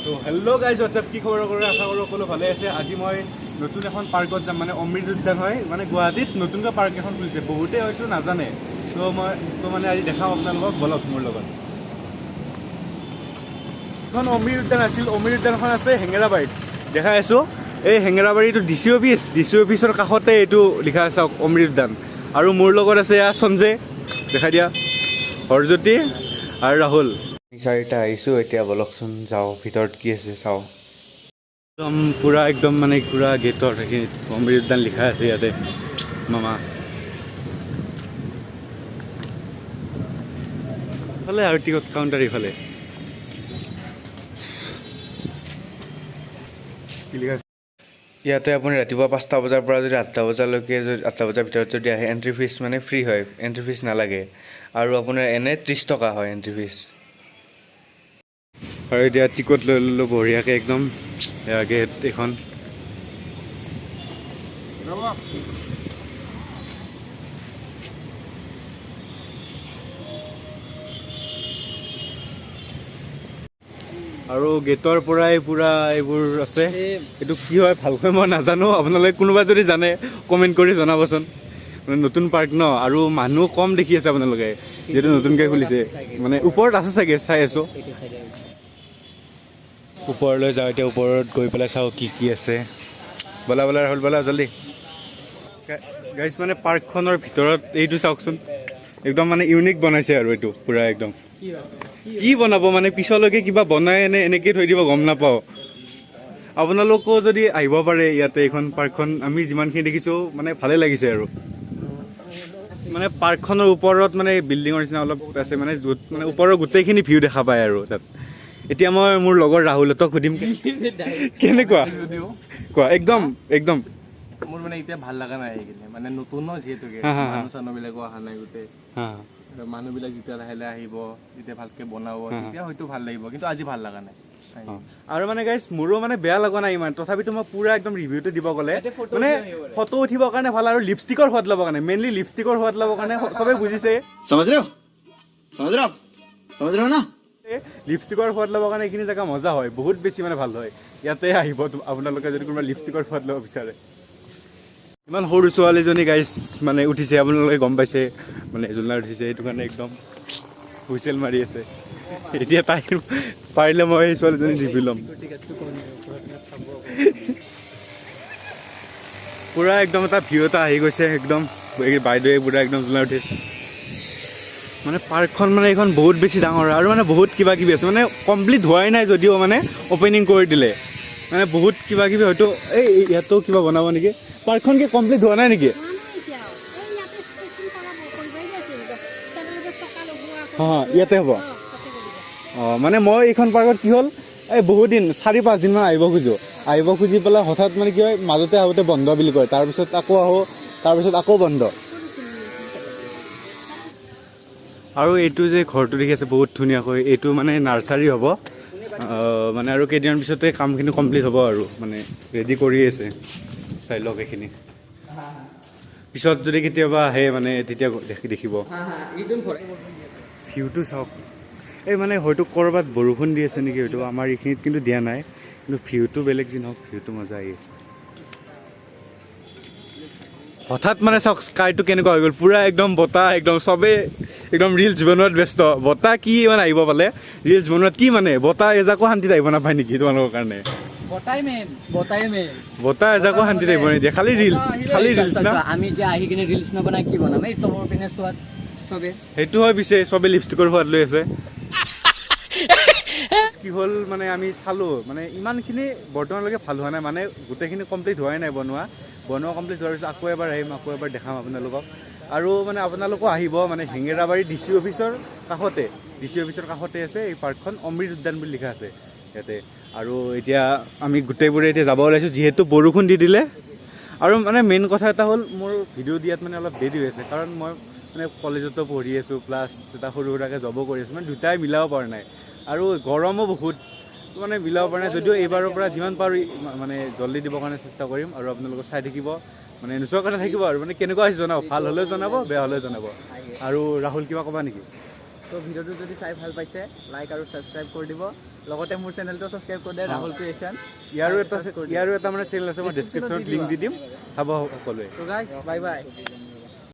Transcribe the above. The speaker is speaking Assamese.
তো হেল্ল' গাইজ হোৱাটছআপ কি খবৰ কৰে আশা কৰোঁ সকলো ভালে আছে আজি মই নতুন এখন পাৰ্কত যাম মানে অমৃত উদ্যান হয় মানে গুৱাহাটীত নতুনকৈ পাৰ্ক এখন খুলিছে বহুতে হয়তো নাজানে তো মানে আজি দেখাম আপোনালোকক বলক মোৰ লগত এখন অমৃত উদ্যান আছিল অমৃত উদ্যানখন আছে হেঙেৰাবাৰীত দেখাই আছোঁ এই হেঙেৰাবাৰীটো ডিচি অফিচৰ কাষতে এইটো লিখা আছে অমৃত উদ্যান আৰু মোৰ লগত আছে এয়া সঞ্জয় দেখাই দিয়া হৰজ্যোতি আৰু ৰাহুল চাৰিটা আহিছোঁ এতিয়া বলকচোন যাওঁ ভিতৰত কি আছে চাওঁ একদম মানে পুৰা গেটৰ সেইখিনিত অমৃত উদ্যান লিখা আছে ইয়াতে মামা ইফালে আৰু টিকট কাউণ্টাৰ ইফালে কি লিখা আছে ইয়াতে আপুনি ৰাতিপুৱা 5টা বজাৰ পৰা যদি 8টা বজালৈকে যদি 8টা বজাৰ ভিতৰত যদি আহে এণ্ট্ৰি ফিজ মানে ফ্ৰী হয় এণ্ট্ৰি ফিজ নালাগে আৰু আপোনাৰ এনে 30 টকা হয় এণ্ট্ৰি ফিজ আৰু এতিয়া টিকট লৈ ল'লোঁ বঢ়িয়াকৈ একদম গেট এইখন আৰু গেটৰ পৰাই পুৰা এইবোৰ আছে এইটো কি হয় ভালকৈ মই নাজানো আপোনালোকে কোনোবা যদি জানে কমেণ্ট কৰি জনাবচোন মানে নতুন পাৰ্ক ন আৰু মানুহ কম দেখি আছে আপোনালোকে যিহেতু নতুনকৈ খুলিছে মানে ওপৰত আছে চাগে চাই আছোঁ ওপৰলৈ যাওঁ এতিয়া ওপৰত গৈ পেলাই চাওঁ কি আছে বলা ৰাহুল বলা জল্দি গাইজ মানে পাৰ্কখনৰ ভিতৰত এইটো চাওকচোন একদম মানে ইউনিক বনাইছে আৰু এইটো পুৰা একদম কি বনাব মানে পিছলৈকে কিবা বনাই এনেকৈ থৈ দিব গম নাপাওঁ আপোনালোকো যদি আহিব পাৰে ইয়াতে এইখন পাৰ্কখন আমি যিমানখিনি দেখিছোঁ মানে ভালেই লাগিছে আৰু মানে পাৰ্কখনৰ ওপৰত মানে বিল্ডিঙৰ নিচিনা অলপ আছে মানে য'ত মানে ওপৰৰ গোটেইখিনি ভিউ দেখা পায় আৰু তাত এতিয়া মই মোৰ লগৰ ৰাহুলহঁতক সুধিম কেনেকুৱা কোৱা একদম মোৰ মানে এতিয়া ভাল লগা নাই এইখিনি মানে নতুন ন যিহেতুকে মানুহ চানুহবিলাকো অহা নাই গোটেই মানুহবিলাক যেতিয়া লাহে লাহে আহিব যেতিয়া ভালকৈ বনাব তেতিয়া হয়তো ভাল লাগিব কিন্তু আজি ভাল লগা নাই আৰু মানে গাইজ মোৰো মানে বেয়া লগা নাই ইমান তথাপিতো মই পুৰা একদম ৰিভিউটো দিব গ'লে মানে ফটো উঠিবৰ কাৰণে ভাল আৰু লিপষ্টিকৰ সোৱাদ ল'বৰ কাৰণে মেইনলি লিপষ্টিকৰ সোৱাদ ল'বৰ কাৰণে চবেই বুজিছে লিপষ্টিকৰ সোৱাদ ল'বৰ কাৰণে এইখিনি জেগা মজা হয় বহুত বেছি মানে ভাল হয় ইয়াতে আহিব আপোনালোকে যদি কোনোবা লিপষ্টিকৰ সোৱাদ ল'ব বিচাৰে ইমান সৰু ছোৱালীজনী গাইজ মানে উঠিছে আপোনালোকে গম পাইছে মানে জোলনাত উঠিছে সেইটো কাৰণে একদম হুইচেল মাৰি আছে এতিয়া তাই পাৰিলে মই এই ছোৱালীজনী ৰিভিউ ল'ম পুৰা একদম এটা ভিউ এটা আহি গৈছে একদম বাইদেৱে পুৰা একদম জোলনাত উঠিছে মানে পাৰ্কখন মানে এইখন বহুত বেছি ডাঙৰ আৰু মানে বহুত কিবা কিবি আছে মানে কমপ্লিট হোৱাই নাই যদিও মানে অপেনিং কৰি দিলে মানে বহুত কিবা কিবি হয়তো এই ইয়াতো কিবা বনাব নেকি পাৰ্কখন কি কমপ্লিট হোৱা নাই নেকি ইয়াতে হ'ব মানে মই এইখন পাৰ্কত কি হ'ল এই বহুত দিন 4-5 দিনমান আহিব খুজি পেলাই হঠাৎ মানে কি হয় মাজতে আহোঁতে বন্ধ বুলি কয় তাৰপিছত আকৌ আহোঁ তাৰপিছত আকৌ বন্ধ আৰু এইটো যে ঘৰটো দেখি আছে বহুত ধুনীয়াকৈ এইটো মানে নাৰ্চাৰী হ'ব মানে আৰু কেইদিনৰ পিছতে কামখিনি কমপ্লিট হ'ব আৰু মানে ৰেডি কৰি আছে চাই লওক এইখিনি পিছত যদি কেতিয়াবা আহে মানে তেতিয়া দেখিব ভিউটো চাওক এই মানে হয়তো ক'ৰবাত বৰষুণ দি আছে নেকি হয়তো আমাৰ এইখিনিত কিন্তু দিয়া নাই কিন্তু ভিউটো বেলেগ যি নহওক ভিউটো মজা আহি আছে হঠাৎ মানে চাওক স্কাইটো কেনেকুৱা হৈ গ'ল পুৰা একদম বতাহ একদম চবেই একদম ৰিলছ বনোৱাত ব্যস্ত বতাহ কি মানে আহিব পালে ৰিলছ বনোৱাত কি মানে বতাহ এজাকো শান্তিত আহিব নাপায় নেকি তোমালোকৰ কাৰণে বতাহ এজাকো শান্তিত আহিব নিদিয়ে খালি ৰিলছ না আমি এতিয়া আহি কিনে ৰিলছ নবনাই কি বনাম এই তলৰ পিনে চোৱাত চবে সেইটো হয় পিছে চবে লিপষ্টিকৰ সোৱাদ লৈ আছে কি হ'ল মানে আমি চালোঁ মানে ইমানখিনি বৰ্তমানলৈকে ভাল হোৱা নাই মানে গোটেইখিনি কমপ্লিট হোৱাই নাই বনোৱা কমপ্লিট হোৱাৰ পিছত আকৌ এবাৰ আহিম আকৌ এবাৰ দেখাম আপোনালোকক আৰু মানে আপোনালোকো আহিব মানে হেঙেৰাবাৰী ডিচি অফিচৰ কাষতে আছে এই পাৰ্কখন অমৃত উদ্যান বুলি লিখা আছে ইয়াতে আৰু এতিয়া আমি গোটেইবোৰে এতিয়া যাব ওলাইছোঁ যিহেতু বৰষুণ দি দিলে আৰু মানে মেইন কথা এটা হ'ল মোৰ ভিডিঅ' দিয়াত মানে অলপ দেৰি হৈ আছে কাৰণ মই মানে কলেজতো পঢ়ি আছোঁ প্লাছ এটা সৰু সুৰাকৈ জবো কৰি আছোঁ মানে দুটাই মিলাব পৰা নাই আৰু গৰমো বহুত মানে মিলাব পৰা নাই যদিও এইবাৰৰ পৰা যিমান পাৰোঁ মানে জল্দি দিবৰ কাৰণে চেষ্টা কৰিম আৰু আপোনালোকে চাই থাকিব মানে নোচোৱাৰ কাৰণে থাকিব আৰু মানে কেনেকুৱা হৈছে জনাব ভাল হ'লেও জনাব বেয়া হ'লেও জনাব আৰু ৰাহুল কিবা ক'বা নেকি সো ভিডিওটো যদি চাই ভাল পাইছে লাইক আৰু সাবস্ক্ৰাইব কৰি দিব লগতে মোৰ চেনেলটো সাবস্ক্ৰাইব কৰি দিয়ে ৰাহুল ক্ৰিয়েচন ইয়াৰো এটা মানে চেনেল আছে মই ডেছক্ৰিপশ্যনত লিংক দি দিম চাব সকলোৱে সো গাইস বাই বাই